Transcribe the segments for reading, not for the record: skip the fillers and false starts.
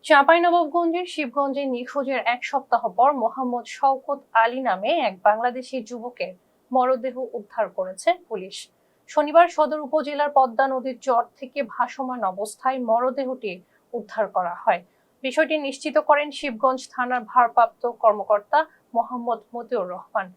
চাঁপাইনবাবগঞ্জের শিবগঞ্জে নিখোঁজের এক সপ্তাহ পর মোহাম্মদ শওকত আলী নামে এক বাংলাদেশি যুবকের মরদেহ উদ্ধার করেছে পুলিশ। শনিবার সদর উপজেলার পদ্মা নদীর চর থেকে ভাসমান অবস্থায় মরদেহটি উদ্ধার করা হয়। বিষয়টি নিশ্চিত করেন শিবগঞ্জ থানার ভারপ্রাপ্ত কর্মকর্তা মোহাম্মদ মতিউর রহমান।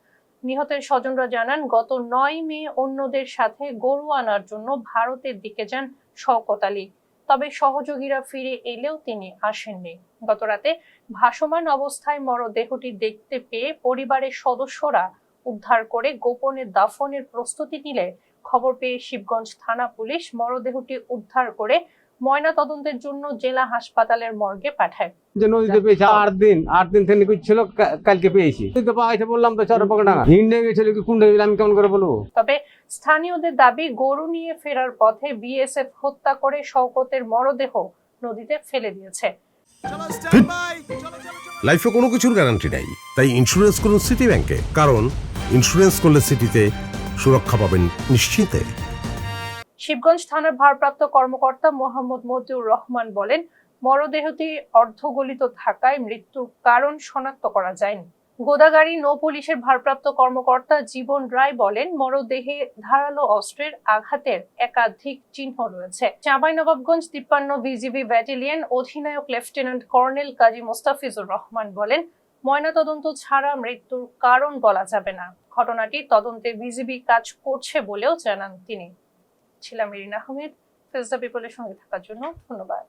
নিহতের স্বজনরা জানান, গত 9 মে অন্যদের সাথে গরু আনার জন্য ভারতের দিকে যান শওকত আলী। তবে সহযোগীরা ফিরে এলেও তিনি আসেননি। গতরাতে ভাসমান অবস্থায় মরদেহটি দেখতে পেয়ে পরিবারের সদস্যরা উদ্ধার করে গোপনে দাফনের প্রস্তুতি নিলে খবর পেয়ে শিবগঞ্জ থানা পুলিশ মরদেহটি উদ্ধার করে ময়নাতদন্তের জন্য জেলা হাসপাতালের মর্গে পাঠায়। নদীতে পেয়েছি 8 দিন থেকে ছিল, কালকে পেয়েছি। বললাম তো চরপকডাঙ্গা হিন্ডে গেছিল কি কুন্ডে গেছিল আমি কেমন করে বলবো। তবে স্থানীয়দের দাবি, গরু নিয়ে ফেরার পথে বিএসএফ হত্যা করে শওকতের মরদেহ নদীতে ফেলে দিয়েছে। লাইফে কোনো কিছুর গ্যারান্টি নাই, তাই ইন্স্যুরেন্স করুন সিটি ব্যাংকে, কারণ ইন্স্যুরেন্স করলে সিটিতে সুরক্ষা পাবেন নিশ্চিন্তে। শিবগঞ্জ থানার ভারপ্রাপ্ত কর্মকর্তা মোহাম্মদ মতিউর রহমান বলেন, মরদেহটি অর্ধগলিত থাকায় মৃত্যুর কারণ শনাক্ত করা যায়নি। গোদাগাড়ি নৌ পুলিশের ভারপ্রাপ্ত কর্মকর্তা জীবন রায় বলেন, মরদেহে ধারালো অস্ত্রের আঘাতের একাধিক চিহ্ন রয়েছে। চাঁপাইনবাবগঞ্জ 53 বিজিবি ব্যাটালিয়ন অধিনায়ক লেফটেন্যান্ট কর্নেল কাজী মোস্তাফিজুর রহমান বলেন, ময়নাতদন্ত ছাড়া মৃত্যুর কারণ বলা যাবে না। ঘটনাটি তদন্তে বিজিবি কাজ করছে বলেও জানান তিনি। ছিলাম ইরিন আহমেদ। ফেস দ্য পিপলের সঙ্গে থাকার জন্য ধন্যবাদ।